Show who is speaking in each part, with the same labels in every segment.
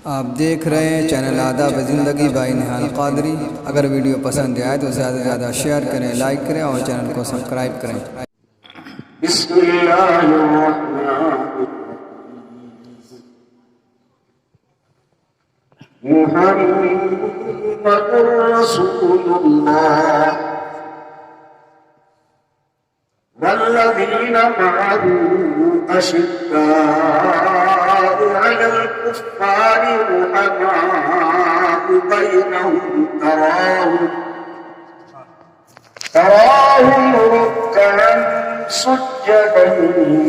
Speaker 1: آپ دیکھ رہے ہیں چینل آداب زندگی بائی نہال قادری۔ اگر ویڈیو پسند آئے تو زیادہ سے زیادہ شیئر کریں، لائک کریں اور چینل کو سبسکرائب کریں۔
Speaker 2: بسم اللہ الرحمن الرحیم۔ محمد رسول اللہ والذین معه أشداء على الكفار رحماء بينهم تراهم ركعا سجدا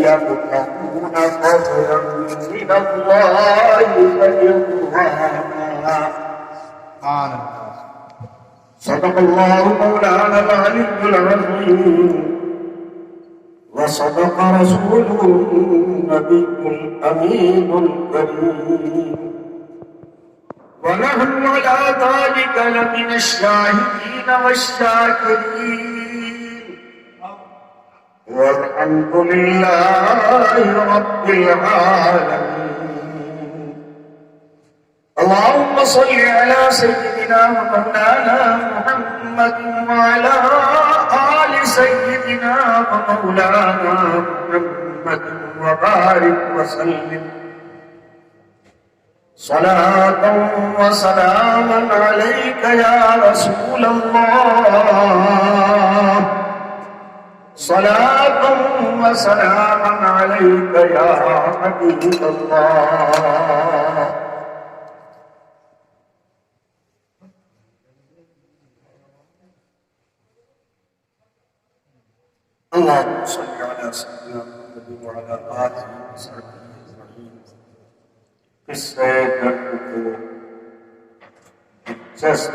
Speaker 2: يبتغون فضلا من الله ورضوانا۔ صدق الله مولانا العلي العظيم وصدق رسوله النبي الأمين الكريم، ونحن على ذلك لمن الشاهدين والشاكرين، والحمد لله رب العالمين۔ اللهم صل على سيدنا ومولانا محمد وعلى آل سيدنا ومولانا محمد وبارك وسلم صلاة وسلاما عليك يا رسول الله، صلاة وسلاما عليك يا حبيب الله۔ اللهم صل على سيدنا محمد وعلى آله وصحبه أجمعين۔ قصہ درد کو دلچسپ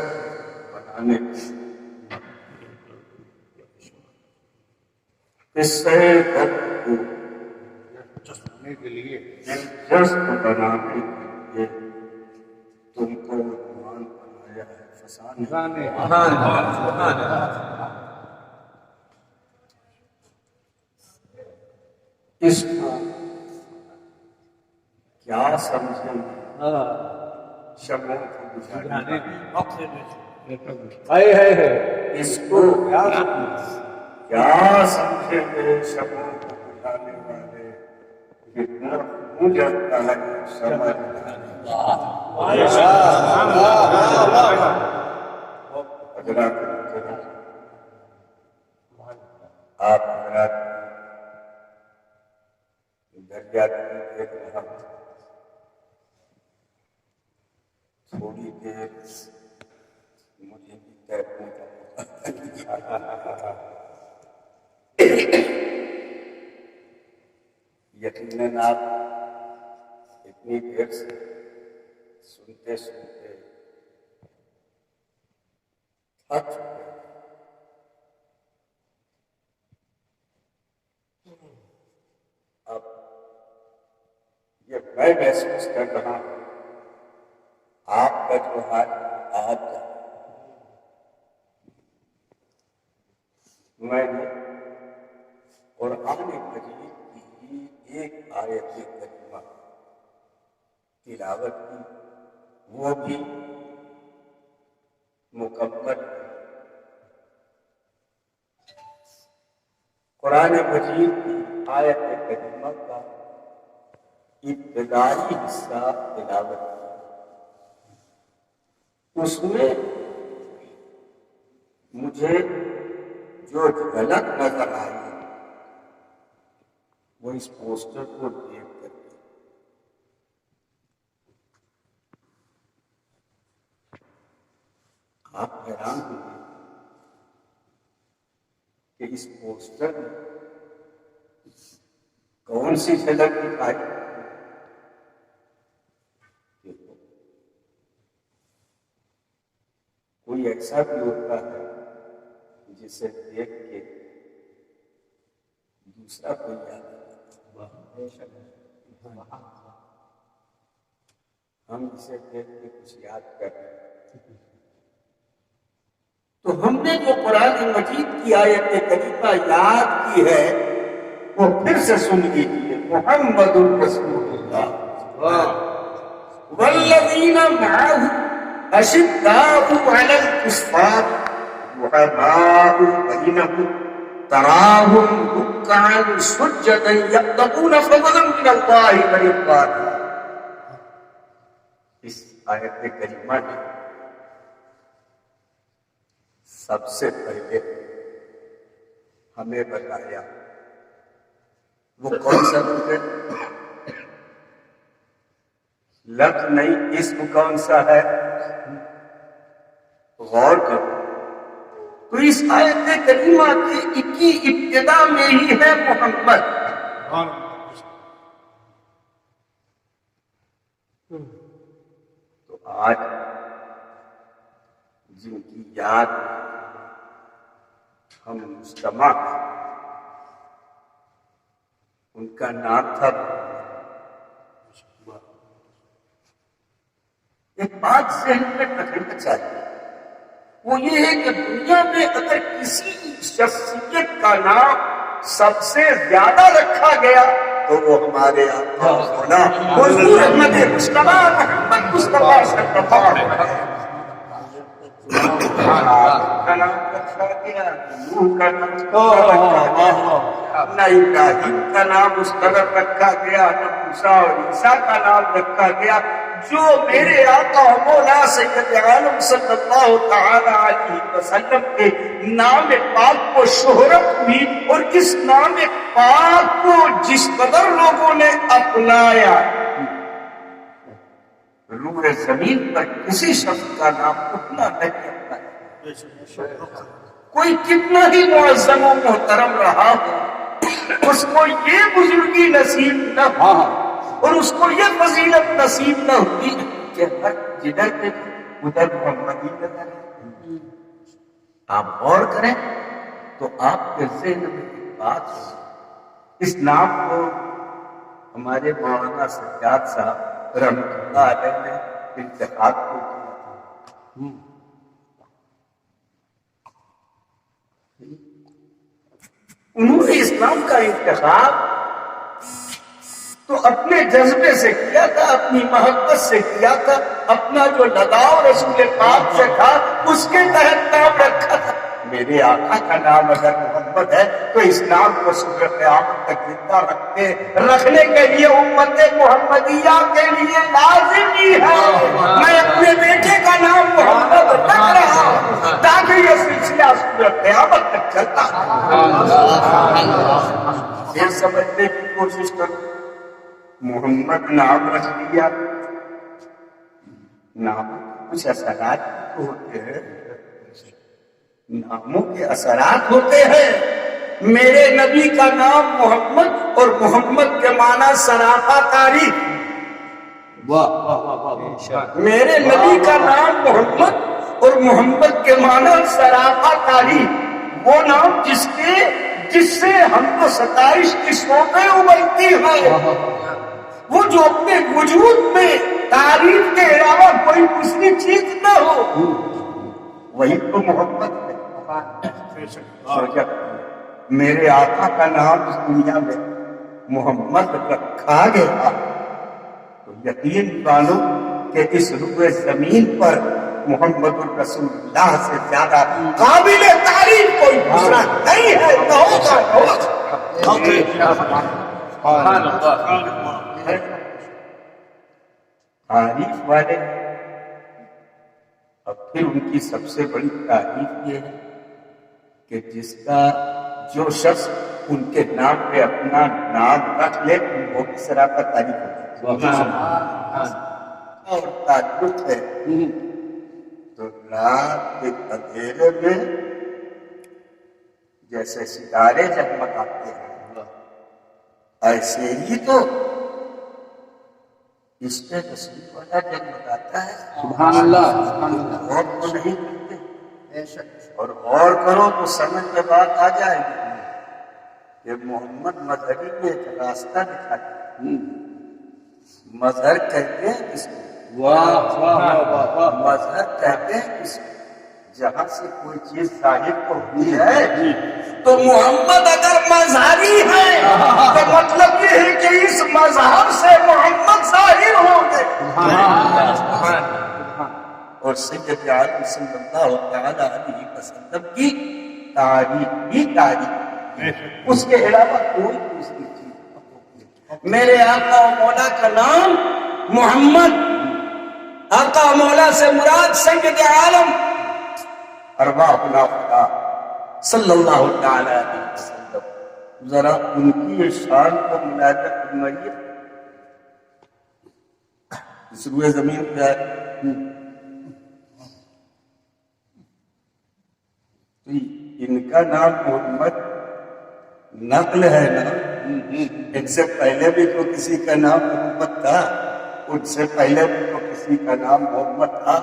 Speaker 2: بنانے قصہ درد کو دلچسپ بنانے کے لیے تم کو عنوان بنایا ہے فسانے۔ اس کو کیا سمجھیں شموں کو بجھانے، اس کو کیا سمجھیں گے شموں کو بجھانے والے، کتنا مجھتا ہے سمجھ حضرات آپ حضرات دریا دیکھ رہا ہوں، تھوڑی دیر مجھے بھی تیرنے کا یقیناً آپ اتنی دیر سے سنتے سنتے تھک چکے۔ اب یہ میں محسوس کر رہا ہوں، آپ کا جو حال آپ کا، میں نے قرآن مجید کی ایک آیت کریمہ تلاوت کی، وہ بھی مکمل قرآن مجید کی آیت کریمہ کا ابتدائی حصہ تلاوت کی۔ اس میں مجھے جو جھلک نظر آئی وہ اس پوسٹر کو دیکھ کر کے آپ حیران ہوئے کہ اس پوسٹر میں کون سی جھلک دکھائی۔ کوئی ایسا بھی ہوتا ہے جسے دیکھ کے دوسرا کوئی یاد آتا، ہم اسے دیکھ کے کچھ یاد کر رہے ہیں۔ تو ہم نے جو قرآن مجید کی آیت کریمہ یاد کی ہے وہ پھر سے سن لیجیے۔ محمد الرسول اللہ، والذین معه اشداء علی الکفار رحماء بینہم تراہم رکعا سجدا یبتغون فضلا من اللہ ورضوانا. اس آیت کریمہ نے سب سے پہلے ہمیں بتایا وہ کون سا لفظ ہے؟ لفظ نہیں، اسم کون سا ہے؟ غور کرو تو اس آیت کریمہ کی ابتدا میں ہی ہے محمد. تو آج جن کی یاد ہم مجتمع ان کا نام تھا. ایک بات ذہن میں رکھنا چاہیے، وہ یہ ہے کہ دنیا میں اگر کسی شخصیت کا نام سب سے زیادہ رکھا گیا تو وہ ہمارے آقا ہونا حضور احمد مصطفیٰ محمد مصطفیٰ صلی اللہ علیہ وسلم کا نام رکھا گیا، نوح کا نام رکھا گیا، نہ ابراہیم کا نام اس قدر رکھا گیا، نہ موسیٰ اور عیسیٰ کا نام رکھا گیا. جو میرے آقا مولا سید عالم صلی اللہ تعالی علیہ وسلم کے نام پاک کو شہرت ہوئی اور اس نام پاک کو جس قدر لوگوں نے اپنایا، روح زمین پر کسی شخص کا نام اتنا نہیں اپنایا. کوئی کتنا ہی معظم و محترم رہا ہو، اس کو یہ بزرگی نصیب نہ ہو اور اس کو یہ فضیلت نصیب نہ ہوتی کہ ہر جدھر پہ ادھر محمدی نظر ہے. آپ غور کریں تو آپ کے ذہن میں ایک بات ہے، اس نام کو ہمارے مولانا سجاد صاحب رحمۃ اللہ علیہ نے انتخاب کو کیا تھا. انہوں نے اسلام کا انتخاب تو اپنے جذبے سے کیا تھا، اپنی محبت سے کیا تھا، اپنا جو لگاؤ رسول پاک سے تھا اس کے تحت نام رکھا تھا. میرے آقا کا نام اگر محمد ہے تو اس نام کو صبح قیامت تک زندہ رکھنے کے لیے امت محمدیہ کے لیے لازمی ہے. میں اپنے بیٹے کا نام محمد رکھ رہا ہوں تاکہ یہ سلسلہ صبح قیامت تک چلتا ہے. یہ سمجھنے کی کوشش کرو، محمد نام رکھ دیا، نام کچھ اثرات ہوتے ہیں، ناموں کے اثرات ہوتے ہیں. میرے نبی کا نام محمد اور محمد کے معنی سراپا تاریخ. میرے نبی کا نام محمد اور محمد کے معنی سراپا تاریخ، وہ نام جس سے ہم کو ستائش کی شوقیں ابلتی ہیں، وہ جو اپنے وجود میں تعریف کے علاوہ کوئی دوسری چیز نہ ہو، وہی تو محمد ہے. سوچا میرے آقا کا نام اس دنیا میں محمد رکھا گیا تو یقین مانو کہ اس روئے زمین پر محمد الرسول اللہ سے زیادہ قابل تعریف کوئی دوسرا نہیں ہے. تعریف والے اور پھر ان کی سب سے بڑی تعریف یہ ہے کہ جس کا جو شخص ان کے نام پہ اپنا نام رکھ لے وہ بھی سراپا تعریف ہوتی ہے. اور تعلق ہے تو رات کے اندھیرے میں جیسے ستارے جگمگاتے ہیں ایسے ہی تو اس پہ تصویر والا جگمگاتا ہے.
Speaker 3: سبحان اللہ، سبحان اللہ.
Speaker 2: اور تو نہیں کرتے، اور غور کرو تو سمجھ میں بات آ جائے گی کہ محمد مظہری نے ایک راستہ دکھایا. مظہر کہتے ہیں کس کو؟
Speaker 3: واہ واہ واہ واہ.
Speaker 2: مظہر کہتے ہیں کس کو؟ جہاں سے کوئی چیز ظاہر ہوتی ہے تو محمد اگر مظہری ہے تو مطلب یہ ہے کہ اس مذہب سے محمد ظاہر ہوں گے. اور سید عالم صلی اللہ تعالی علیہ وسلم کی تعریف بھی تعریف، اس کے علاوہ کوئی دوسری چیز. میرے آقا و مولا کا نام محمد، آقا و مولا سے مراد سید عالم ارواحنا خدا صلی اللہ تعالی علیہ وسلم. ذرا ان کی شان کو ملاحظہ فرمائیے. اس روئے زمین پہ ہے، ان کا نام محمد نقل ہے نا. ان سے پہلے بھی تو کسی کا نام محمد تھا، ان سے پہلے بھی تو کسی کا نام محمد تھا،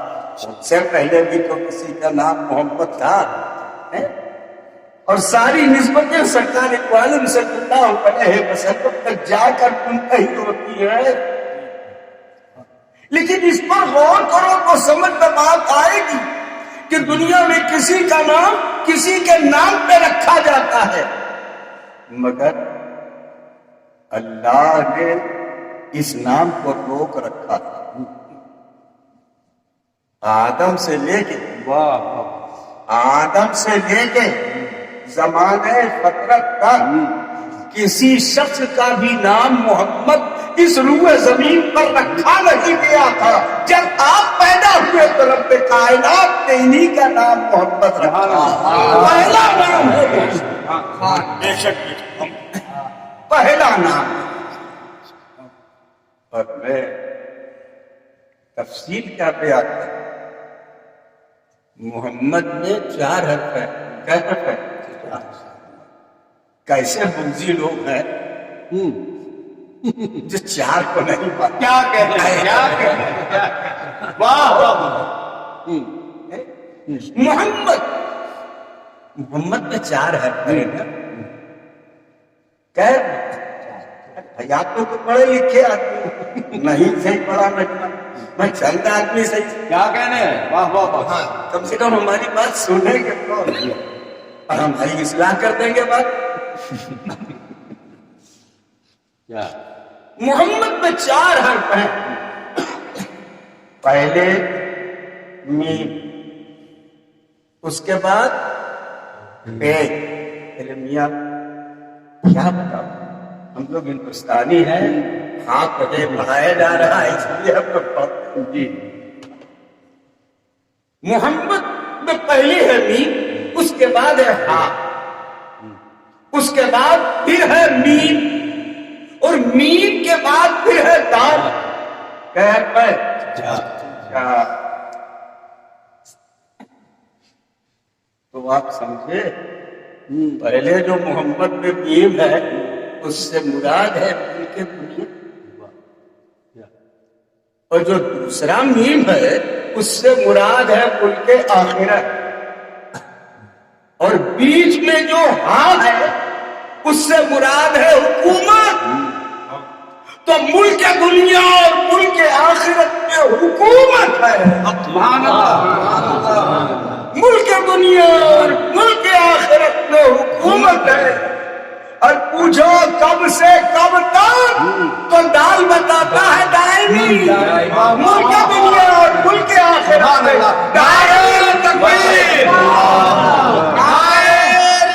Speaker 2: ان سے پہلے بھی تو کسی کا نام محمد تھا. اور ساری نسبتیں سرکار عالم صلی اللہ علیہ وسلم تک جا کر منتہی ہوتی ہے. لیکن اس پر غور کرو تو سمجھ میں بات آئے گی کہ دنیا میں کسی کا نام کسی کے نام پہ رکھا جاتا ہے، مگر اللہ نے اس نام کو روک رکھا تھا. آدم سے لے کے زمانے فطرت تک کسی شخص کا بھی نام محمد اس روئے زمین پر رکھا نہیں گیا تھا. جب آپ پیدا ہوئے تو رب کائنات نے انہی کا نام محمد رکھا. پہلا نام ہے، بے شک پہلا نام. اور میں تفصیل کیا بیان کروں. محمد میں 4 حرف ہے. کیا حرف ہے؟ کیسے بغضی لوگ ہیں جو 4 کو نہیں پاتے. کیا کہتے ہیں؟ واہ. محمد میں 4 حرف ہے نا. حیات تو پڑھے لکھے آدمی نہیں صحیح پڑھا میں چند آدمی صحیح. کیا کہنے ہیں؟ واہ واہ واہ. کم سے کم ہماری بات سنیں گے اور ہماری اصلاح کر دیں گے بات. محمد میں 4 حرف ہیں. پہلے میم، اس کے بعد پے. میاں کیا بتاؤ، ہم لوگ ہندوستانی ہیں، ہاں پڑھے پڑھایا جا رہا ہے اس لیے ہم لوگ پڑھتے ہیں. جی محمد میں پہلی ہے میم، اس کے بعد ہے ہاں، اس کے بعد پھر ہے میم، اور میم کے بعد پھر ہے دال. تو آپ سمجھے پہلے جو محمد میں میم ہے اس سے مراد ہے ملک دنیا، اور جو دوسرا میم ہے اس سے مراد ہے ملک آخرت، اور بیچ میں جو ہاں ہے اس سے مراد ہے حکومت. تو ملک دنیا اور ملک آخرت میں حکومت ہے. ملک دنیا اور ملک آخرت میں حکومت ہے. اور پوچھو کب سے کب تک، تو دال بتاتا ہے دائمی. ملک دنیا اور ملک آخرت میں دائمی تکبیر،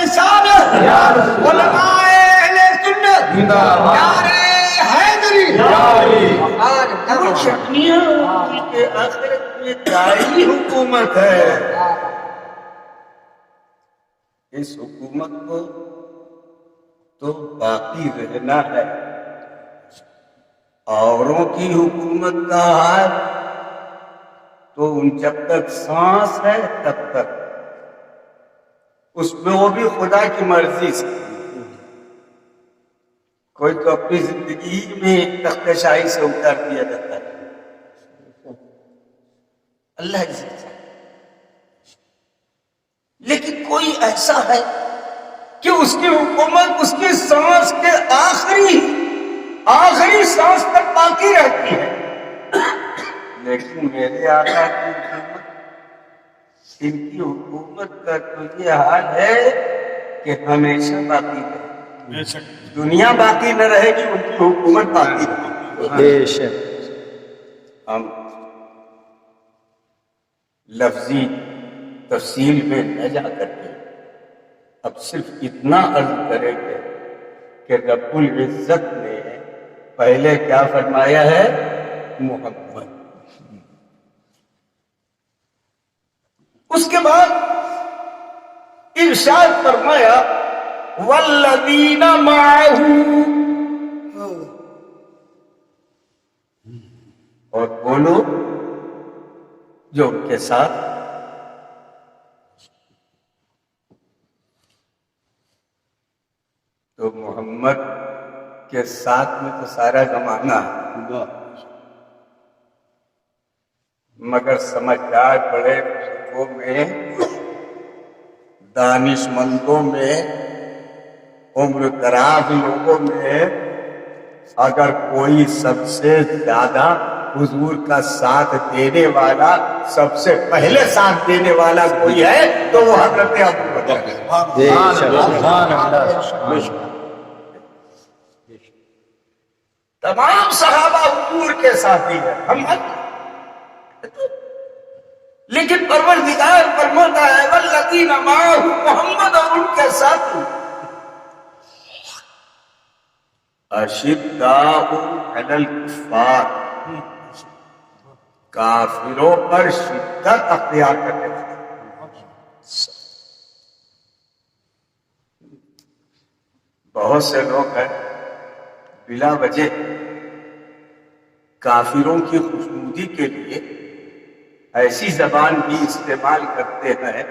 Speaker 2: رسالت، علماء اہل سنت، یار حیدری. آج دنیا ملک آخرت میں دائمی حکومت ہے. اس حکومت کو تو باقی رہنا ہے. اوروں کی حکومت کا حال تو جب تک سانس ہے تب تک اس میں وہ بھی خدا کی مرضی سے. کوئی تو اپنی زندگی میں تخت شاہی سے اتار دیا جاتا ہے اللہ کی ذات. لیکن کوئی ایسا ہے کہ اس کی حکومت اس کی سانس کے آخری سانس تک باقی رہتی ہے. لیکن میرے آقا کی حکومت ان کی حکومت کا تو یہ حال ہے کہ ہمیشہ باقی رہے، دنیا باقی نہ رہے گی، ان کی حکومت باقی رہے گی۔
Speaker 1: بے شک
Speaker 2: ہم لفظی تفصیل میں نہ جا کر کے اب صرف اتنا عرض کریں گے کہ رب العزت نے پہلے کیا فرمایا ہے؟ محمد۔ اس کے بعد ارشاد فرمایا والذین معہ، اور وہ لوگ جو ان کے ساتھ۔ تو محمد کے ساتھ میں تو سارا زمانہ ہے، مگر سمجھدار بڑے بزرگوں میں، دانش مندوں میں، عمر دراز لوگوں میں اگر کوئی سب سے زیادہ حضور کا ساتھ دینے والا، سب سے پہلے ساتھ دینے والا کوئی ہے تو وہ حضرت ابوبکر ہے۔
Speaker 1: بے شک سبحان اللہ
Speaker 2: تمام صحابہ حضور کے ساتھی ہیں، ہم لیکن پروردگار فرماتا ہے والذین معہ، محمد اور ان کے ساتھی اشداء علی الکفار، کافروں پر شدت اختیار کرنے والے۔ بہت سے لوگ ہیں بلا وجہ کافروں کی خوشنودی کے لیے ایسی زبان بھی استعمال کرتے ہیں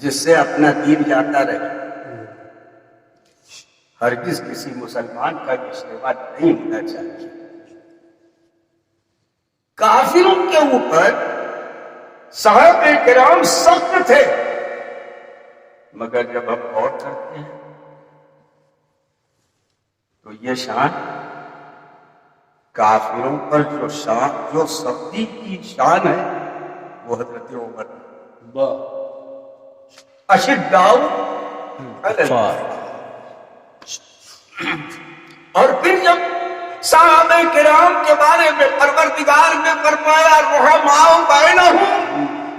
Speaker 2: جس سے اپنا دین جاتا رہے۔ ہرگز کسی مسلمان کا یہ استعمال نہیں ہونا چاہیے۔ کافروں کے اوپر صحابہ کرام سخت تھے، مگر جب ہم غور کرتے ہیں تو یہ شان کافروں پر جو سختی کی شان ہے وہ حضرت عمر اشداء علی الکفار۔ اور پھر جب صحابہ کرام کے بارے میں پروردگار نے فرمایا رحماء بینہم،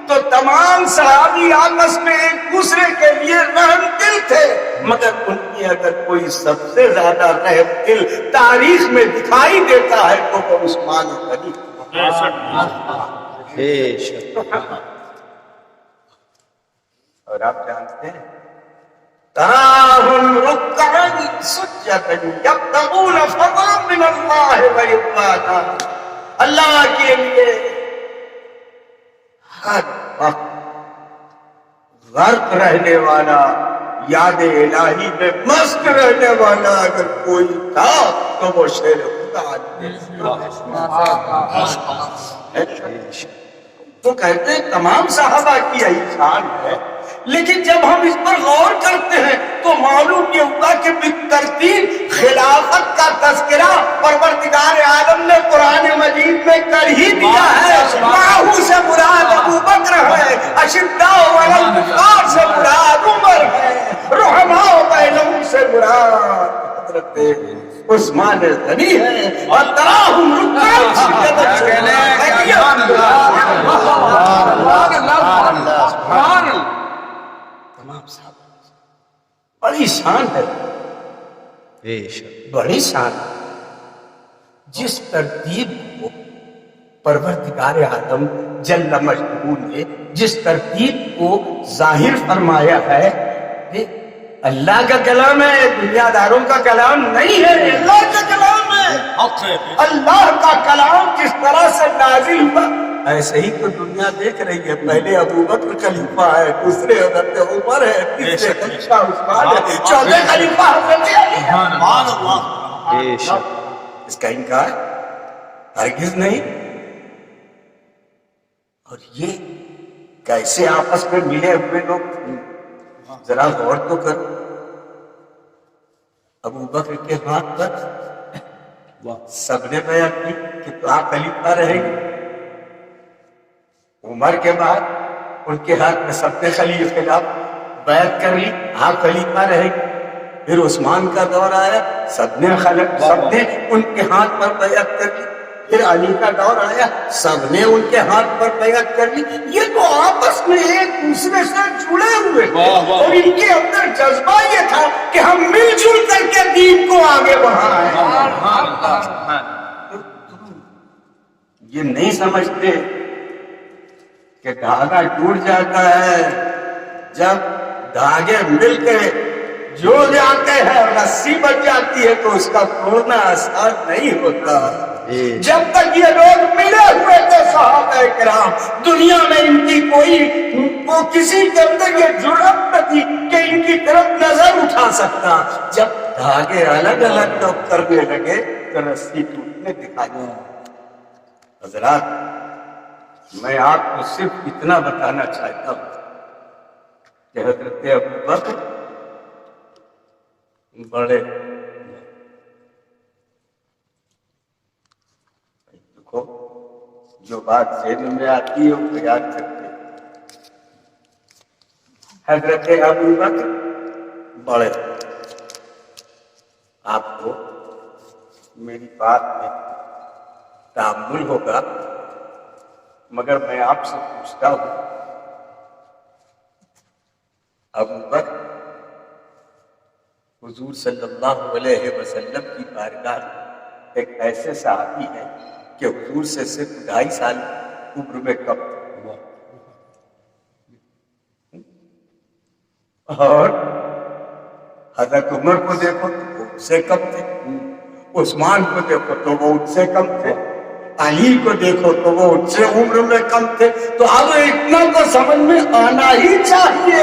Speaker 2: تو تمام صحابی آپس میں ایک دوسرے کے لیے رحم دل تھے، مگر ان کی اگر کوئی سب سے زیادہ رحم دل تاریخ میں دکھائی دیتا ہے تو وہ عثمان غنی۔
Speaker 1: بے شک
Speaker 2: اور آپ جانتے ہیں تراہم رکعا سجدا یبتغون فضلا من اللہ ورضوانا، اللہ کے لیے ہر وقت غرق رہنے والا، یاد الہی میں مست رہنے والا اگر کوئی تھا تو وہ شیر خدا تو کہتے ہیں تمام صحابہ کی یہی شان ہے، لیکن جب ہم اس پر غور کرتے ہیں تو معلوم یہ ہوا کہ بالترتیب خلافت کا تذکرہ پروردگار عالم نے قرآن مجید میں کر ہی دیا ہے۔ معہ سے مراد ابو بکر ہے، اشداء علی الکفار سے مراد عمر ہے، رحماء بینہم سے مراد حضرت عثمان غنی ہے، اور تراہم رکعا سجدا تمام صاحب بڑی شان ہے،
Speaker 1: بے شک
Speaker 2: بڑی شان ہے۔ جس ترتیب کو پروردگار عالم جل مجدہ نے جس ترتیب کو ظاہر فرمایا ہے، اللہ کا کلام ہے، دنیا داروں کا کلام نہیں ہے، اللہ کا کلام ہے۔ اللہ کا کلام جس طرح سے نازل ہوا ایسے ہی تو دنیا دیکھ رہی ہے۔ پہلے ابو بکر خلیفہ ہے، دوسرے حضرت عمر ہے، تیسرے خلیفہ عثمان ہے، چوتھے خلیفہ حضرت علی ہے۔
Speaker 1: بے شک
Speaker 2: اس کا انکار ہرگز نہیں۔ اور یہ کیسے آپس میں ملے ہوئے لوگ تھے، ذرا غور تو کرو۔ ابو بکر کے ہاتھ پر سب نے بیعت کی کہ تو آپ خلیفہ رہیں گے، عمر کے بعد ان کے ہاتھ میں سب نے خلاف بیعت کر لی، آپ خلیفہ رہے گی۔ پھر عثمان کا دور آیا، سب نے ان کے ہاتھ پر بیعت کر لی۔ پھر علی کا دور آیا، سب نے ان کے ہاتھ پر بیعت کر لی۔ یہ تو آپس میں ایک دوسرے سے جڑے ہوئے تھے، اور ان کے اندر جذبہ یہ تھا کہ ہم مل جل کر کے دین کو آگے بڑھائیں۔ یہ نہیں سمجھتے کہ دھاگا ٹوٹ جاتا ہے جب دھاگے مل کے جڑ جاتے ہیں، رسی بن جاتی ہے تو اس کا توڑنا آسان نہیں ہوتا۔ جب تک یہ لوگ ملے ہوئے تھے صحابہ کرام، دنیا میں ان کی وہ کسی کے اندر یہ جرأت نہ تھی کہ ان کی طرف نظر اٹھا سکتا۔ جب دھاگے الگ الگ لوگ کرنے لگے تو رسی ٹوٹنے دکھائی۔ حضرات، میں آپ کو صرف اتنا بتانا چاہتا ہوں کہ حضرت ابوبکر بڑے، دیکھو جو بات ذہن میں آتی ہے وہ یاد کرتے ہیں۔ حضرت ابوبکر بڑے، آپ کو میری بات میں تأمل ہوگا، مگر میں آپ سے پوچھتا ہوں، ابوبکر حضور صلی اللہ علیہ وسلم کی بارگاہ میں ایک ایسے صحابی ہے کہ حضور سے صرف 2.5 سال عمر میں کم تھے، اور حضرت عمر کو دیکھو تو وہ ان سے کم تھے، عثمان کو دیکھو تو وہ ان سے کم تھے، علی کو دیکھو تو وہ ان سے عمر میں کم تھے۔ تو اب اتنا تو سمجھ میں آنا ہی چاہیے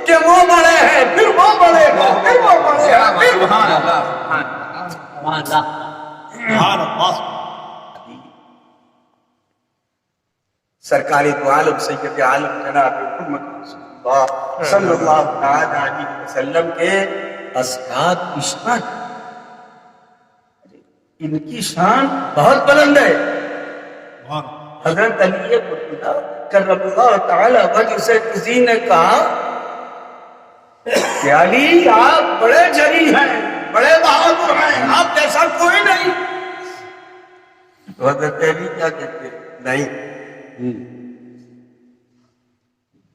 Speaker 2: کہ وہ بڑے ہیں، پھر وہ بڑے ہیں، پھر وہ بڑے ہیں۔
Speaker 3: سبحان اللہ۔
Speaker 2: سرکار دو عالم سید عالم جناب محمد رسول اللہ صلی اللہ علیہ وسلم کے اصحاب کی شان، ان کی شان بہت بلند ہے۔ حضرت علی مرتضیٰ کرم اللہ تعالی وجہ سے کسی نے کہا کہ علی آپ بڑے جری ہیں، بڑے بہادر ہیں، آپ جیسا کوئی نہیں۔ تو حضرت علی کیا کہتے ہیں؟ نہیں،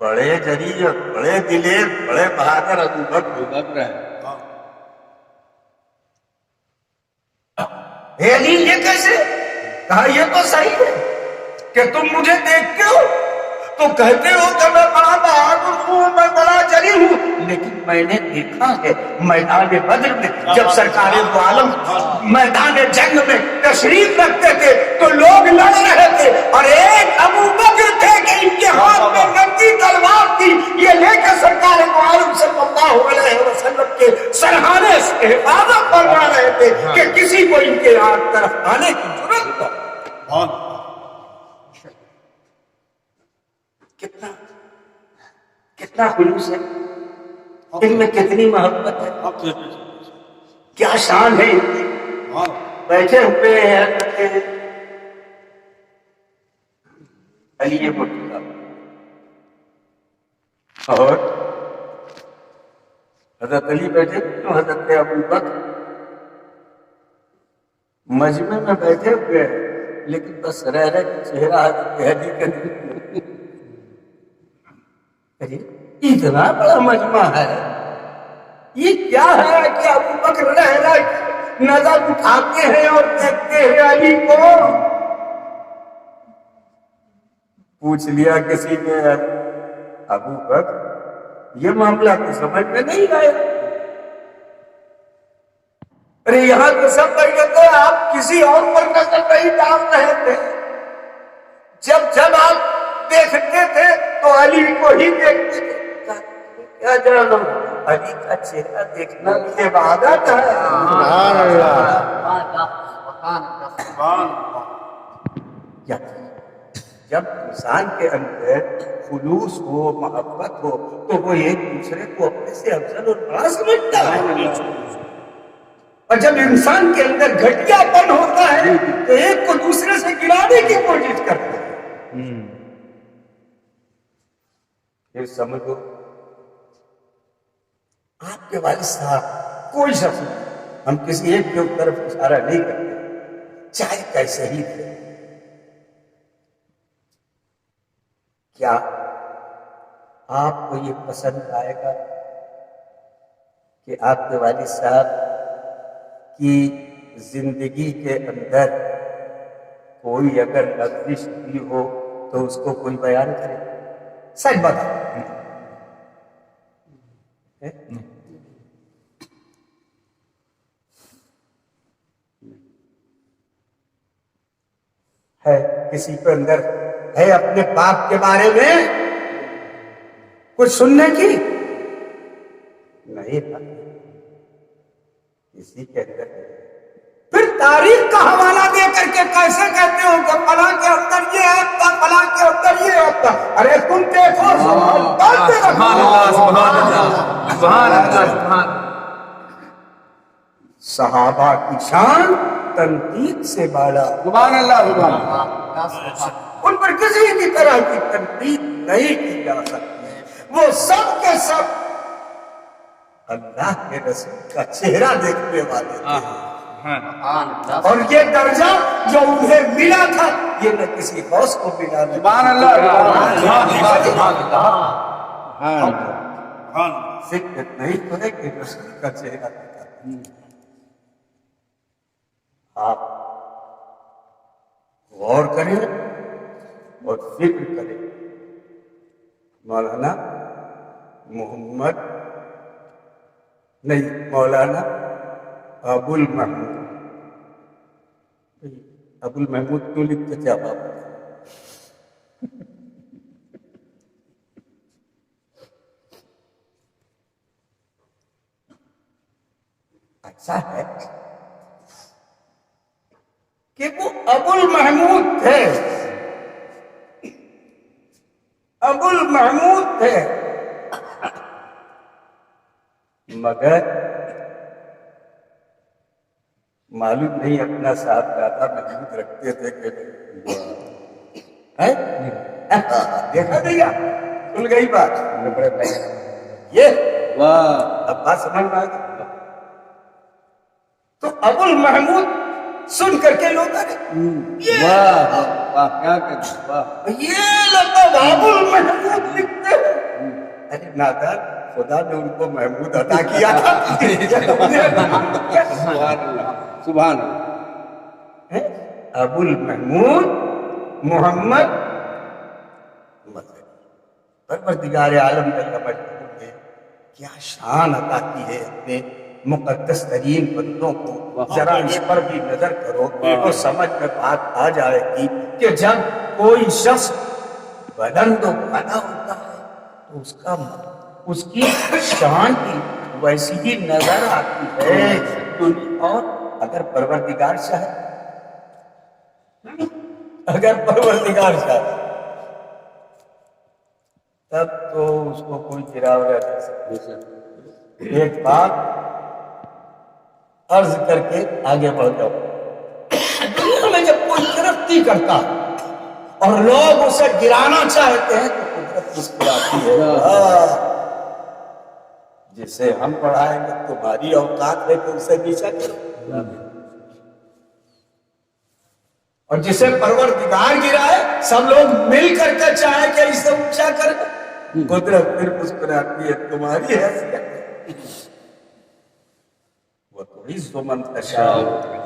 Speaker 2: بڑے جری اور بڑے دلیر، بڑے بہادر ابوبکر ہے۔ علی یہ کیسے؟ کہا یہ تو صحیح ہے کہ تم مجھے دیکھتے ہو تو کہتے ہو کہ میں بڑا بہادر ہوں، میں بڑا جری ہوں، لیکن میں نے دیکھا ہے میدان بدر میں جب سرکار دو عالم میدان جنگ میں تشریف رکھتے تھے تو لوگ لڑ رہے تھے، اور ایک ابوبکر تھے کہ ان کے ہاتھ میں ننگی تلوار تھی، یہ لے کے سرکار دو عالم صلی اللہ علیہ وسلم کے سرہانے سے حفاظت فرما رہے تھے کہ کسی کو ان کے ہاتھ طرف آنے کی ضرورت نہ۔ کتنا خلوص ہے ان میں، کتنی محبت ہے، کیا شان ہے ان کی۔ بیٹھے ہوئے ہیں حضرت علی مرتضیٰ اور حضرت علی بیٹھے تو حضرت ابوبکر مجمع میں بیٹھے ہوئے ہیں، لیکن بس رہ رہ کے چہرہ حضرت علی کا اتنا بڑا مجمع ہے، یہ کیا ہے کہ ابوبکر رہ رہ کے نظر اٹھاتے ہیں اور دیکھتے ہیں علی کو۔ پوچھ لیا کسی نے، ابوبکر یہ معاملہ تو سمجھ میں نہیں آیا، ارے یہاں تو سب کہتے ہیں آپ کسی اور پر نظر نہیں ڈال رہے تھے، جب جب آپ دیکھتے تھے تو علی کو ہی دیکھتے تھے۔ کیا جانو، علی کا چہرہ دیکھنا بھی عبادت ہے۔
Speaker 3: سبحان اللہ۔
Speaker 2: جب انسان کے اندر خلوص ہو، محبت ہو، تو وہ ایک دوسرے کو اپنے سے افضل اور بڑا سمجھتا ہے، اور جب انسان کے اندر گھٹیا پن ہوتا ہے تو ایک کو دوسرے سے گرانے کی کوشش کرتا ہے۔ پھر سمجھو آپ کے والد صاحب کوئی شخص نہیں، ہم کسی ایک کی طرف اشارہ نہیں کرتے، چاہے کیسے ہی تھے، کیا آپ کو یہ پسند آئے گا کہ آپ کے والد صاحب کی زندگی کے اندر کوئی اگر لغزش بھی ہو تو اس کو کوئی بیان کرے؟ سچ بتا ہے کسی کے اندر ہے اپنے باپ کے بارے میں کچھ سننے کی؟ نہیں تھا کسی کے اندر نہیں۔ پھر تاریخ کا حوالہ دے کر کے کیسے کہتے ہو کہ فلاں کے اندر یہ ایپ تھا، فلاں کے اندر یہ ایپ تھا؟ ارے تم دیکھو
Speaker 3: سبحان اللہ سبحان اللہ سبحان اللہ سبحان
Speaker 2: صحابہ کی شان تنقید سے بالا،
Speaker 3: سبحان اللہ سبحان اللہ
Speaker 2: ان پر کسی بھی طرح کی تنقید نہیں کی جا سکتی، وہ سب کے سب اللہ کے رسول کا چہرہ دیکھنے والے تھے، اور یہ درجہ جو انہیں ملا تھا یہ نہ کسی غوث کو ملا، نہ
Speaker 3: سبحان اللہ سبحان
Speaker 2: ہم فکر نہیں تو ہے کہ رسول کا چہرہ دیکھا۔ آپ غور کریں اور فکر کریں، مولانا محمد نہیں، مولانا ابو المحمود، ابو المحمود کیوں لکھتے تھے آپ؟ اچھا ہے کہ وہ ابو المحمود تھے، ابو المحمود تھے، مگر معلوم نہیں اپنا صاحب دادا محمود رکھتے تھے کہ دیکھا نہیں آپ کھل گئی بات، یہ اب بات سمجھ میں آ گئی۔ تو ابو المحمود سن کر کے لوگ یہ لقب ابو المحمود لکھتے ہیں، ارے نادر خدا نے ان کو محمود عطا کیا تھا،
Speaker 3: سبحان اللہ
Speaker 2: ابو المحمود محمد پروردگار عالم جل مجدہ نے کیا شان عطا کی ہے اپنے مقدس ترین بندوں کو، ذرا اس پر بھی نظر کرو تو سمجھ میں بات آ جائے گی کہ جب کوئی شخص بلند و بالا ہوتا ہے تو اس کی شان کی ویسی ہی نظر آتی ہے، اور اگر پروردگار چاہے، اگر پروردگار چاہے تب تو اس کو کوئی گراوٹ دے سکتے۔ ایک بات عرض کر کے آگے بڑھ جاؤ، دنیا میں جب کوئی ترقی کرتا اور لوگ اسے گرانا چاہتے ہیں تو قدرت مسکراتی ہے، جسے ہم پڑھائیں گے تمہاری اوقات ہے کہ اسے نیچا کرو، اور جسے پروردگار گرائے سب لوگ مل کر کے چاہیں کہ اسے اونچا کرے، قدرت پھر مسکراتی ہے، تمہاری حیثیت وہ تو عز من تشاء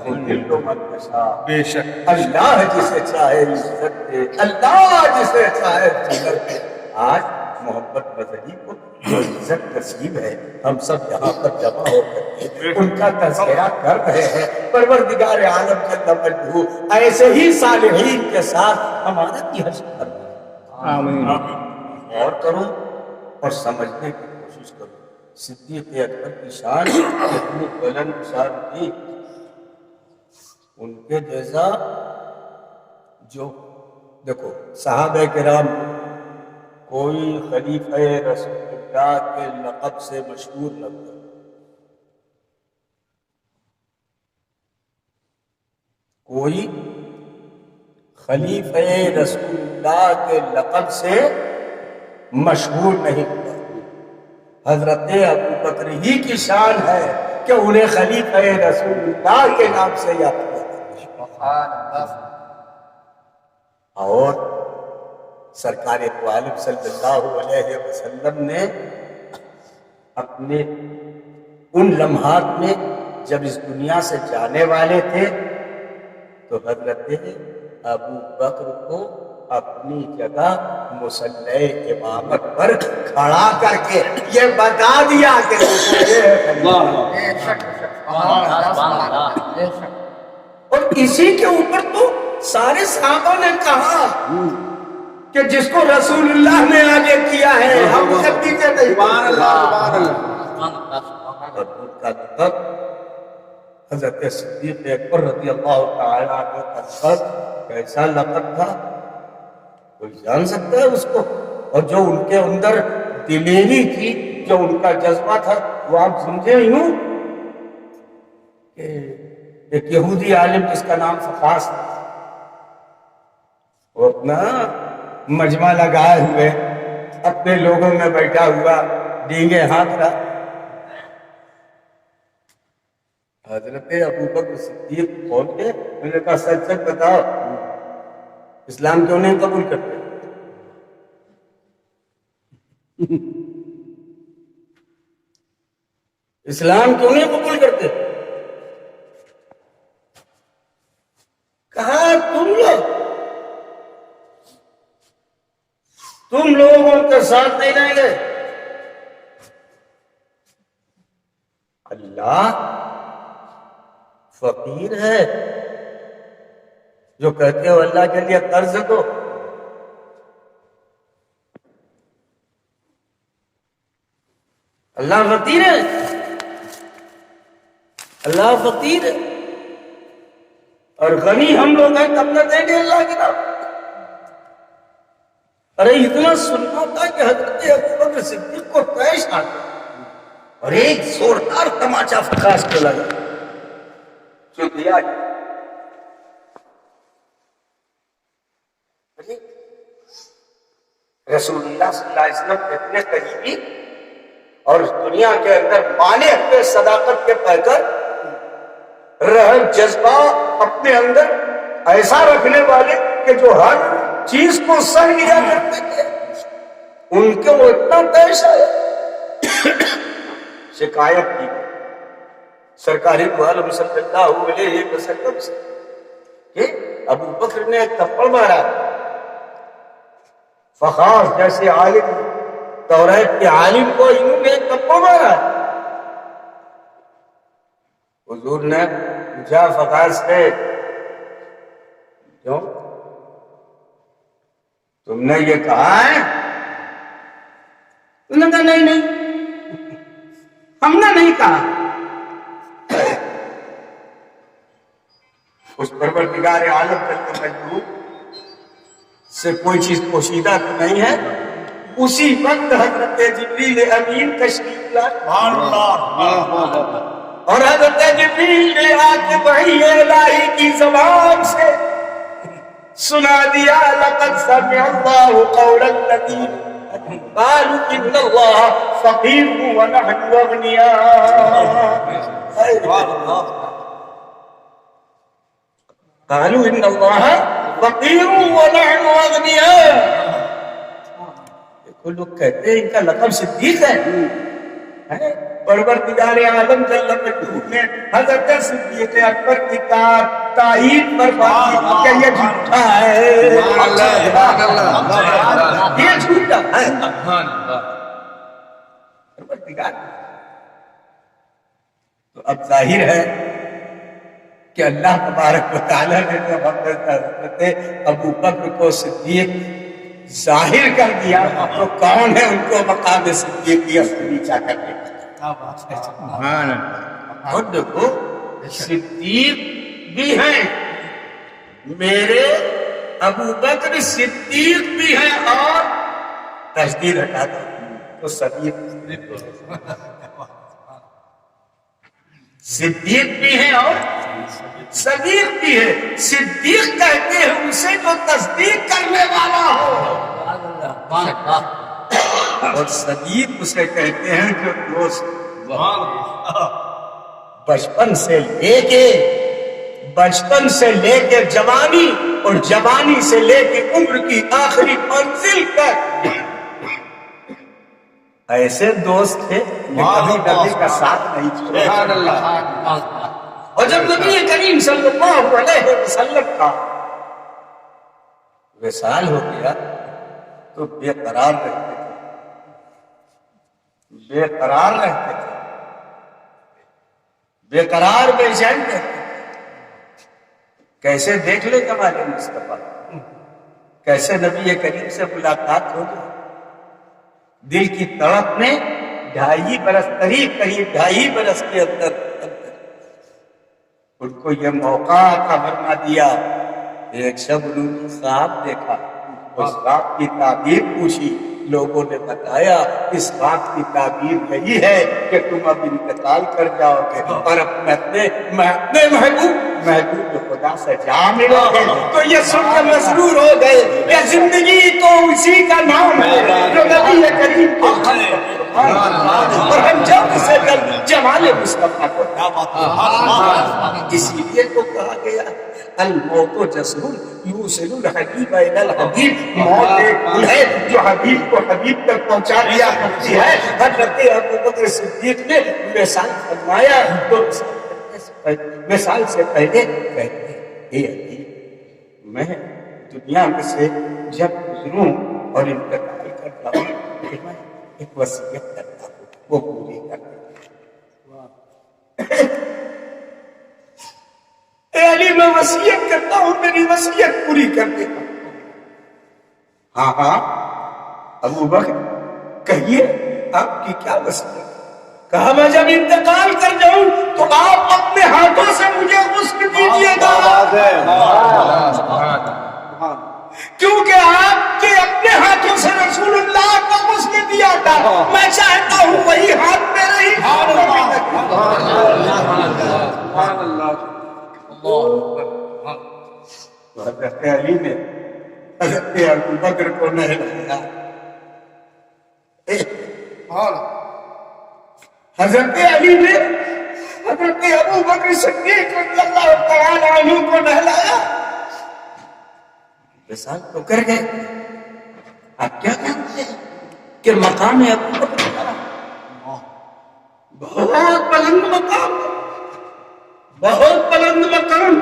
Speaker 2: وذل من تشاء،
Speaker 3: بے شک
Speaker 2: اللہ جسے چاہے عزت دے، اللہ جسے چاہے ذلت دے۔ آج محمد مدنی کو جو عزت نصیب ہے، ہم سب یہاں پر جمع ہو کر کے ان کا تذکرہ کر رہے ہیں، پروردگار عالم جل مجدہ ایسے ہی صالحین کے ساتھ ہمارا بھی حشر کرے۔
Speaker 3: آمین
Speaker 2: غور کرو اور سمجھنے کی کوشش کرو، صدیق اکبر کی شان اتنی بلند شان تھی، ان کے جیسا جو دیکھو صحابہ کرام کوئی خلیفہ رسول اللہ کے لقب سے مشہور نہ تھا، کوئی خلیفہ رسول اللہ کے لقب سے مشہور نہیں ہوا. حضرت ابو بکر ہی کی شان ہے کہ انہیں خلیفہ رسول اللہ کے نام سے یاد کیا جاتا ہے. اور سرکار دو عالم صلی اللہ علیہ وسلم نے اپنے ان لمحات میں جب اس دنیا سے جانے والے تھے تو حضرت ابو بکر کو اپنی جگہ مصلی امامت پر کھڑا کر کے یہ بتا دیا کہ اور اسی کے اوپر تو سارے صحابہ نے کہا کہ جس کو رسول اللہ نے آگے کیا ہے ہم خدیجہ نہیں. حضرت صدیق اکبر رضی اللہ تعالی عنہ کا لقب کیسا لقب تھا کوئی جان سکتا ہے اس کو. اور جو ان کے اندر دلیری تھی جو ان کا جذبہ تھا وہ آپ سمجھے یوں کہ ایک یہودی عالم جس کا نام فخاس تھا وہ اپنا مجمع لگائے ہوئے اپنے لوگوں میں بیٹھا ہوا ڈینگے ہاتھ رہا. حضرت ابو بکر صدیق پہنچ گئے. میں نے کہا سچ سچ بتاؤ اسلام کیوں نہیں قبول کرتے؟ اسلام کیوں نہیں قبول کرتے؟ کہا تم لوگوں کے ساتھ نہیں رہیں گے. اللہ فقیر ہے جو کہتے ہو اللہ کے لیے قرض دو. اللہ فقیر ہے, اللہ فقیر ہے, اور غنی ہم لوگ ہیں, کب نہ دیں گے اللہ کی طرف. ارے اتنا سننا تھا کہ حضرت ابو بکر صدیق کو پیش آ گیا اور ایک زوردار تماچا فخاس کو لگا. شکریہ. رسول اللہ صلی اللہ علیہ وسلم اتنے قریبی اور اس دنیا کے اندر مانے اپنے صداقت کے پہ کر رحم جذبہ اپنے اندر ایسا رکھنے والے کہ جو ہر چیز کو سہ لیا کرتے تھے, ان کے وہ اتنا پیش آیا. شکایت کی سرکار دو عالم صلی اللہ علیہ وسلم سے کہ ابو بکر نے ایک تھپڑ مارا. فخاس جیسے عالم, توریت کے عالم کو انہوں نے ایک تھپڑ مارا. حضور نے پوچھا فخاس سے کیوں تم نے یہ کہا ہے؟ انہوں نے کہا نہیں ہم نے نہیں کہا. اس پروردگار عالم جل مجدہ سے کوئی چیز پوشیدہ تو نہیں ہے. اسی وقت حضرت جبریل امین تشریف لائے اور حضرت جبریل نے آ کے وحی الہی کی زبان سے سنا دیا لقد سمع اللہ قول الذین قالوا ان اللہ فقیر ونحن اغنیاء. قالوا ان اللہ فقیر ونحن اغنیاء. کوئی لوگ کہتے ہیں ان کا لقب صدیق ہے. پروردگار عالم جل مجدہ نے حضرت صدیق اکبر کی تائید فرمائی کہ یہ جھوٹا ہے, یہ جھوٹا ہے. پروردگار تو اب ظاہر ہے کہ اللہ تبارک و تعالیٰ نے جب حضرت ابو بکر کو صدیق ظاہر کر دیا تو کون ہے ان کو مقام صدیقیت سے نیچا کرنے کا؟ اور دیکھو صدیق بھی ہیں, میرے ابو بکر صدیق بھی ہیں, اور تشدید ہٹا دو تو صدیق صدیق بھی ہیں اور صدیق بھی ہے. صدیق کہتے ہیں اسے جو تصدیق کرنے والا ہو. اور صدیق اسے کہتے ہیں جو دوست بچپن سے لے کے جوانی اور جوانی سے لے کے عمر کی آخری منزل تک ایسے دوست تھے کہ کبھی نبی کا ساتھ نہیں چھوڑے. اور جب نبی کریم صلی اللہ علیہ وسلم کا وصال ہو گیا تو بے قرار رہتے تھے، بے قرار بے چین رہتے تھے. کیسے دیکھ لے جمال مصطفیٰ، کیسے نبی کریم سے ملاقات ہو جائے. دل کی تڑپ نے قریب 2.5 برس کے اندر ان کو یہ موقع عطا فرما دیا. ایک شب انہوں نے خواب دیکھا، اس خواب کی تعبیر پوچھی. لوگوں نے بتایا اس بات کی تعبیر یہی ہے کہ تم اب انتقال کر جاؤ گے اور اپنے محبوب خدا سے جا ملو گے. تو یہ سن کے مسرور ہو گئے کہ زندگی تو اسی کا نام ہے جو نبی کریم کو اور ہم جلد سے جلد جمال مصطفیٰ کو. اسی لیے تو کہا گیا الموت جسر یوصل الحبیب الی الحبیب. موت ایک پل ہے جو حبیب کو حبیب تک پہنچا دیا کرتی ہے. حضرت ابوبکر صدیق نے مثال فرمایا تو مثال سے پہلے کہتے اے حبیب میں دنیا میں سے جب گزروں اور انتقال کرتا ہوں کہ میں ایک وصیت کرتا ہوں وہ پوری کر دیں. اے علی میں وصیت کرتا ہوں میری وصیت پوری کر دے. ہاں ابو بکر کہیے آپ کی کیا وصیت؟ کہا میں جب انتقال کر جاؤں تو آپ اپنے ہاتھوں سے مجھے غسل دیجیے گا، کیونکہ آپ کے اپنے ہاتھوں سے رسول اللہ کو غسل دیا تھا. میں چاہتا ہوں وہی ہاتھ میرے ہی ہاتھوں میں حضرت علی نے حضرت ابو بکر کو نہلایا. حضرت علی نے حضرت ابو بکر صدیق رضی اللہ تعالی عنہ کو نہلایا. وصال تو کر گئے. آپ کیا کہتے ہیں کہ مقام ابو بکر بہت بلند مقام، بہت بلند مقام.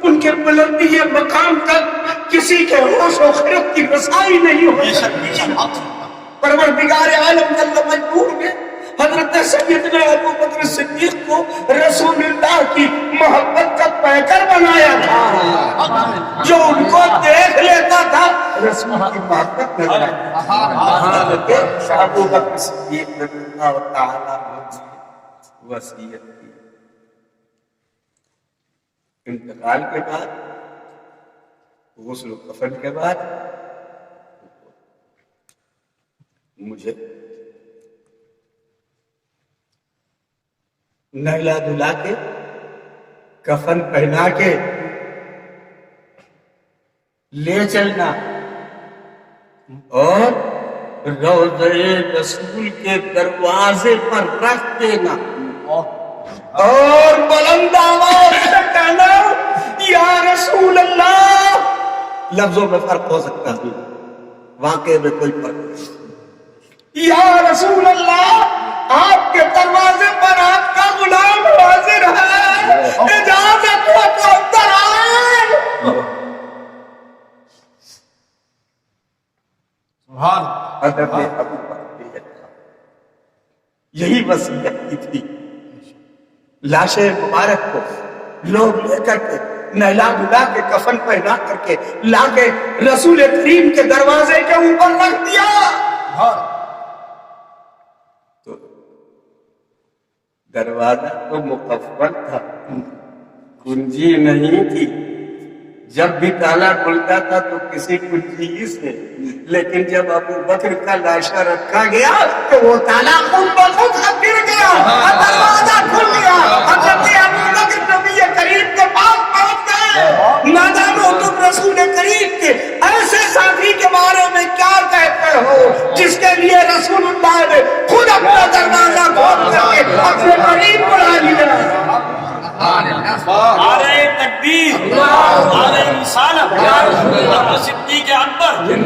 Speaker 2: ان کے بلندی مقام تک کسی کے ہوش و خرد کی رسائی نہیں ہو سکتی. پروردگار عالم جل مجبور میں حضرت سیدنا ابو بکر صدیق کو رسول اللہ کی محبت کا پیکر بنایا تھا. جو ان کو دیکھ لیتا تھا رسول کی محبت نظر آتی. ابو بکر صدیق رضی اللہ تعالی عنہ وصیت کی. انتقال کے بعد غسل و کفن کے بعد مجھے نہلا دھلا کے کفن پہنا کے لے چلنا اور روضہ رسول کے دروازے پر رکھ دینا اور بلند آواز سے کہنا یا رسول اللہ. لفظوں میں فرق ہو سکتا ہے، واقعے میں کوئی فرق نہیں. یا رسول اللہ آپ کے دروازے پر آپ کا غلام حاضر ہے، اجازت ہو تو اندر آئے. حضرت ابو بکر یہی وصیت کی تھی. لاشیں مبارک کو لوگ لے کر کے نہلا دھلا کے کفن پہنا کر کے لا کے رسول کریم کے دروازے کے اوپر رکھ دیا. تو دروازہ تو مقفل تھا، کنجی نہیں تھی. جب بھی تالا کھلتا تھا تو کسی کنجی سے، لیکن جب ابو بکر کا لاشا رکھا گیا تو وہ تالا خود بخود گر گیا، دروازہ کھل گیا. حضرت ابو بکر نبی کریم کے پاس پہنچ گئے. نہ جانو تم رسول کریم کے ایسے ساتھی کے بارے میں کیا کہتے ہو جس کے لیے رسول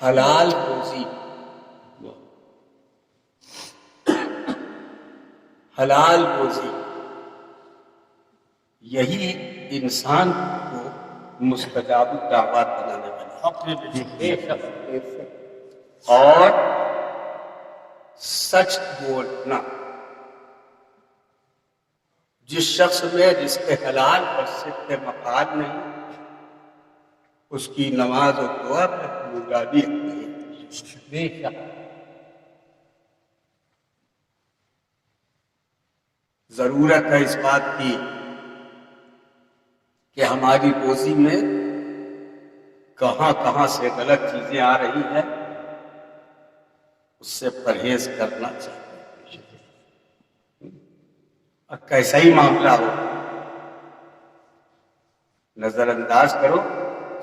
Speaker 2: حلال روزی، حلال روزی، یہی انسان کو مستجاب الدعوات بنانے والی اور سچ بولنا. جس شخص میں رزق حلال اور صدق مقال نہیں، اس کی نماز و دعا میں قبولیت نہیں. ضرورت ہے اس بات کی کہ ہماری روزی میں کہاں کہاں سے غلط چیزیں آ رہی ہیں، اس سے پرہیز کرنا چاہیے. اور کیسا ہی معاملہ ہو، نظر انداز کرو،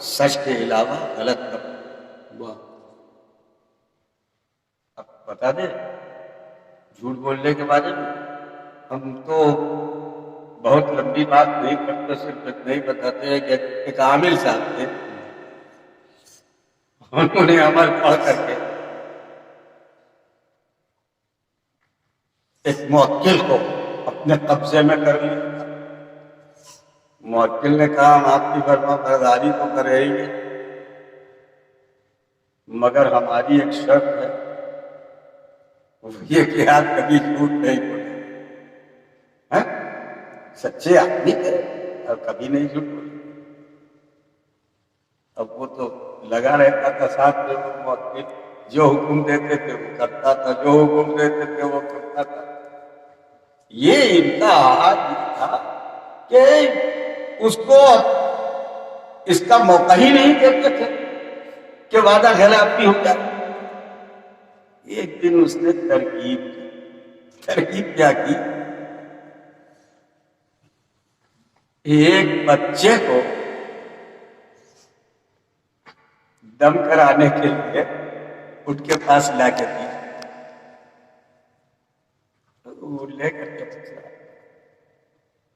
Speaker 2: سچ کے علاوہ غلط کرو. اب بتا دیں جھوٹ بولنے کے بارے میں، ہم تو بہت لمبی بات نہیں کرتے، صرف اتنا ہی بتاتے ہیں کہ ایک عامل صاحب تھے، انہوں نے عمل پڑھ کر کے ایک موکل کو اپنے قبضے میں کر لیا. موکل نے کہا ہم آپ کی فرما برداری تو کریں گے، مگر ہماری ایک شرط ہے، وہ یہ کہ آپ کبھی جھوٹ نہیں بولیں. سچے آدمی تھے اور کبھی نہیں جھوٹ بولے. اب وہ تو لگا رہتا تھا ساتھ میں، وہ موکل جو حکم دیتے تھے وہ کرتا تھا، جو حکم دیتے تھے وہ کرتا تھا. یہ ان کا عادت تھا کہ اس کو اس کا موقع ہی نہیں دیتے تھے کہ وعدہ خلافی ہو جائے. ایک دن اس نے ترکیب کیا کی، ایک بچے کو دم کرانے کے لیے اٹھ کے پاس لا کے دی. وہ لے کر کے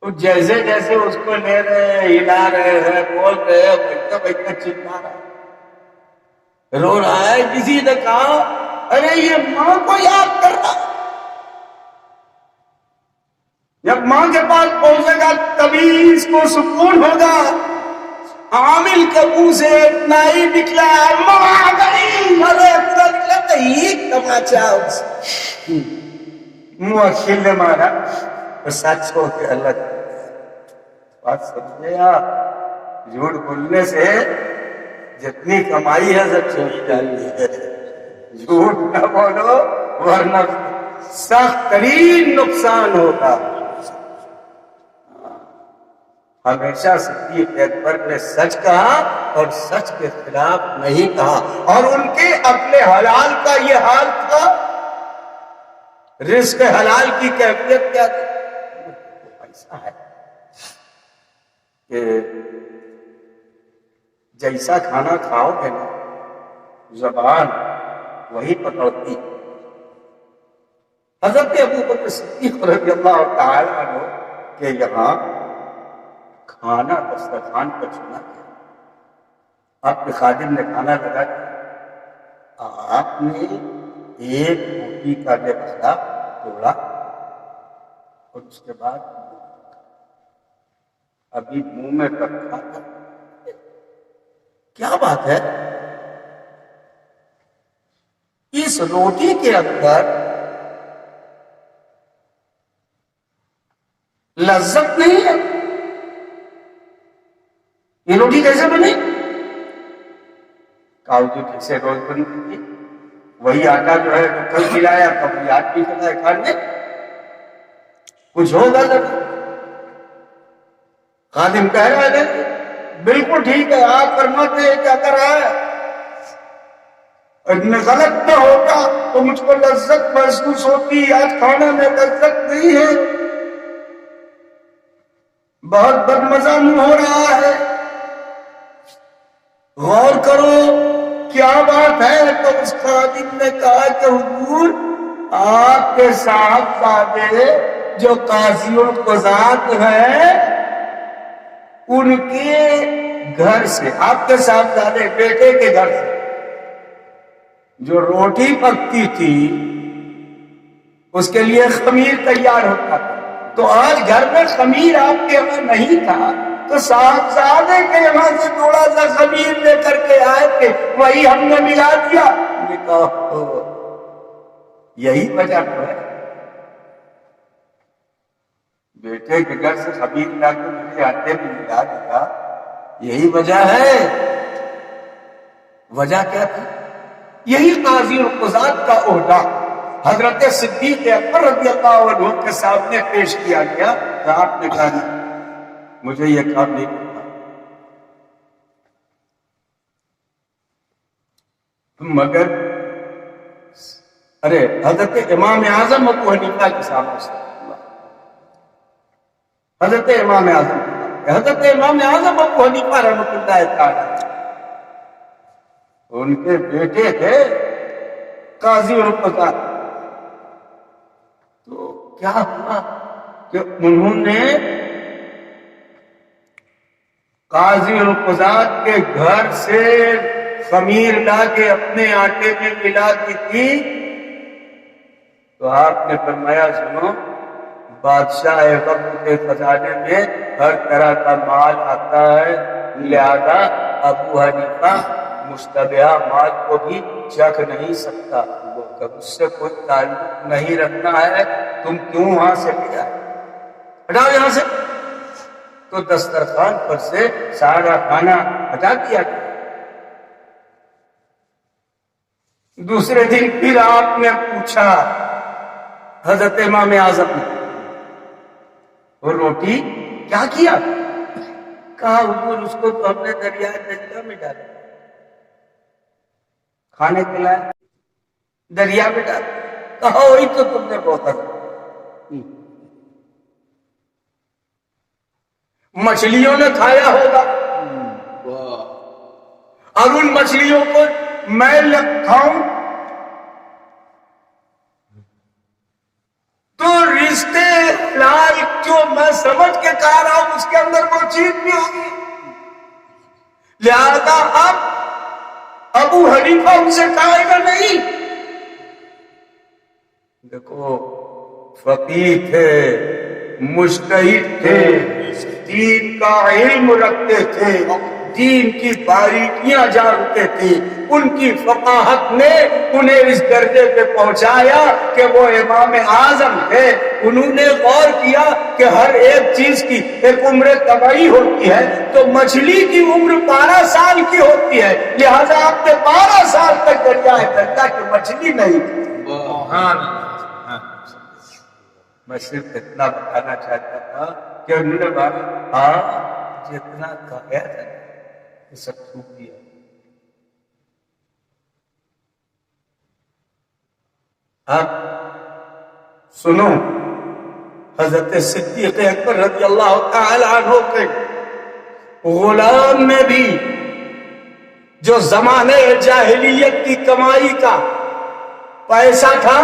Speaker 2: جیسے جیسے اس کو لے رہے ہیں، ہلا رہے ہیں، بول رہے ہیں، بیٹھا چلا رہا ہے، رو رہا ہے. کسی نے کہا ارے یہ ماں کو یاد کر رہا، جب ماں کے پاس پہنچے گا تبھی اس کو سکون ہوگا. عامل کے منہ سے اتنا ہی نکلا، ماں آ گئی، ارے پورا نکلا تو ایک تماچا موکل نے مارا تو سچ ہو کے اللہ بات سمجھے. جھوٹ بولنے سے جتنی کمائی ہے سب چلی جاتی ہے. جھوٹ نہ بولو ورنہ سخت ترین نقصان ہوگا. ہمیشہ صدیق اکبر نے سچ کہا اور سچ کے خلاف نہیں کہا، اور ان کے اپنے حلال کا یہ حال تھا. رزق حلال کی کیفیت کیا تھی؟ ایسا ہے کہ جیسا کھانا کھاؤ گے نا زبان وہی پکڑتی. حضرت ابوبکر صدیق رضی اللہ تعالی عنہ کہ یہاں کھانا دسترخوان پر چنا گیا، آپ کے خادم نے کھانا لگا دیا، آپ نے ایک روٹی کا لبادہ توڑا اور اس کے بعد ابھی منہ میں رکھا تھا. کیا بات ہے، اس روٹی کے اندر لذت نہیں ہے. یہ روٹی کیسے بنی؟ کاجو جیسے روز بنتی تھی، وہی آٹا جو ہے جو کل کھلایا کبھی آج بھی کھلائے کھانے، کچھ ہوگا ضرور. خادم کہہ رہے ہیں بالکل ٹھیک ہے، آپ فرماتے ہیں کیا کر رہا ہے، اتنے غلط نہ ہوتا تو مجھ کو لذت محسوس ہوتی. آج کھانے میں لذت نہیں ہے، بہت بدمزہ منہ ہو رہا ہے، غور کرو کیا بات ہے. تو اس خادم نے کہا کہ حضور آپ کے صاحبزادے جو قاضی القضات ہیں ان کے گھر سے، آپ کے صاحبزادے بیٹے کے گھر سے جو روٹی پکتی تھی اس کے لیے خمیر تیار ہوتا تھا. تو آج گھر میں خمیر آپ کے یہاں نہیں تھا تو صاحبزادے کے یہاں سے تھوڑا سا خمیر لے کر کے آئے تھے, وہی ہم نے ملا دیا. نے کہا یہی وجہ تو ہے بیٹے کے گھر سے خمیر لا کے مجھے آٹے میں ملا دیا, یہی وجہ ہے. وجہ کیا تھی؟ یہی قاضی القضات کا عہدہ حضرت صدیق اکبر رضی اللہ عنہ کے سامنے پیش کیا گیا. آپ نے کہا مجھے یہ کام نہیں کرنا, مگر ارے حضرت امام اعظم ابو حنیفہ کے سامنے سے حضرت امام اعظم ابو حنیفہ رحمۃ اللہ تعالی ان کے بیٹے تھے قاضی القضات. تو کیا ہوا کہ انہوں نے قاضی القضات کے گھر سے خمیر لا کے اپنے آٹے میں ملا دی تھی. تو آپ نے فرمایا سنو, بادشاہ وقت کے خزانے میں ہر طرح کا مال آتا ہے, لہذا ابو حنیفہ مشتبہ مال کو بھی چکھ نہیں سکتا, اس سے کوئی تعلق نہیں رکھنا ہے, تم کیوں وہاں سے لے آئے, ہٹاؤ یہاں سے. تو دسترخوان پر سے سارا کھانا ہٹا دیا گیا. دوسرے دن پھر آپ نے پوچھا حضرت امام اعظم نے, وہ روٹی کیا کیا؟ کہا حضور اس کو تو ہم نے دریائے دجلہ میں ڈالا, کھانے کے لائے دریا میں ڈالا. کہا وہی تو تم نے بہت مچھلیوں نے کھایا ہوگا, اور ان مچھلیوں کو میں کھاؤں تو رشتے حلال جو میں سمجھ کے کہہ رہا ہوں اس کے اندر وہ چیز بھی ہوگی. لہذا اب ابو حنیفہ ان سے کہے گا نہیں. دیکھو فقیہ تھے, مجتہد تھے, دین کا علم رکھتے تھے, دین کی باریکیاں جانتے تھے. ان کی فقاہت نے انہیں اس درجے پہ پہنچایا کہ وہ امام اعظم تھے. انہوں نے غور کیا کہ ہر ایک چیز کی ایک عمر طبعی ہوتی ہے, تو مچھلی کی عمر 12 سال کی ہوتی ہے, لہذا آپ نے 12 سال تک دریائے دجلہ کی مچھلی نہیں تھی. میں صرف اتنا بتانا چاہتا تھا کہ انہوں نے کہا جتنا کہا تھا یہ سب چھوٹ دیا. اب سنو, حضرت صدیق اکبر رضی اللہ تعالی عنہ کے غلام میں بھی جو زمانے جاہلیت کی کمائی کا پیسہ تھا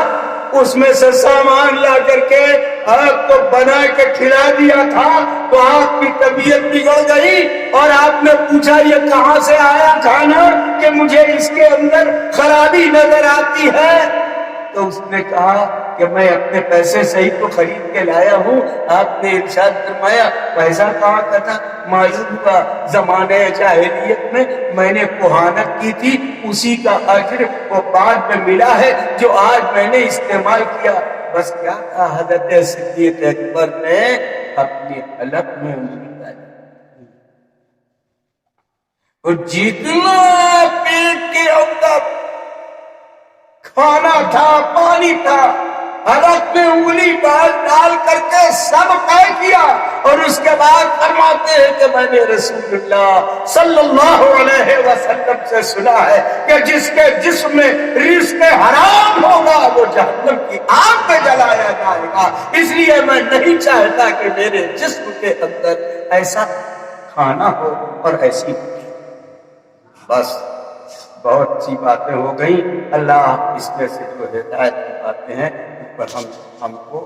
Speaker 2: اس میں سے سامان لا کر کے آپ کو بنا کے کھلا دیا تھا, تو آپ کی طبیعت بگڑ گئی اور آپ نے پوچھا یہ کہاں سے آیا کھانا کہ مجھے اس کے اندر خرابی نظر آتی ہے. تو اس نے کہا کہ میں اپنے پیسے سے ہی تو خرید کے لایا ہوں. آپ نے ارشاد فرمایا پیسہ کہاں کا تھا؟ معلوم ہوا زمانے جاہلیت میں نے کہانت کی تھی, اسی کا اجر وہ بعد میں ملا ہے جو آج میں نے استعمال کیا. بس کیا تھا, حضرت صدیق اکبر نے اپنی حلق میں انگلی ڈالی. اور جتنا پیٹ کے اندر کھانا تھا, پانی تھا, حلق میں انگلی ڈال کر کے سب طے کیا. اور اس کے بعد فرماتے ہیں کہ میں نے رسول اللہ صلی اللہ علیہ وسلم سے سنا ہے کہ جس کے جسم میں رزق حرام ہوگا وہ جہنم کی آگ میں جلایا جائے گا. اس لیے میں نہیں چاہتا کہ میرے جسم کے اندر ایسا کھانا ہو اور ایسی. بس بہت سی باتیں ہو گئیں. اللہ اس میں سے جو ہدایت کی باتیں ہیں اس پر ہم کو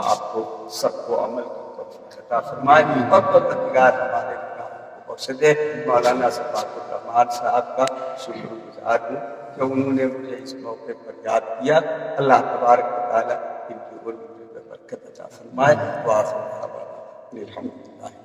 Speaker 2: آپ کو سب کو عمل کی توفیق عطا فرمائے اور پروردگار ہمارے گناہوں کو بخش دے. مولانا صفات الرحمان صاحب کا شکر گزار ہوں. کہ انہوں نے مجھے اس موقع پر یاد کیا. اللہ تبارک و تعالیٰ ان کی عمر میں برکت عطا فرمائے. وآخر دعوانا الحمدللہ.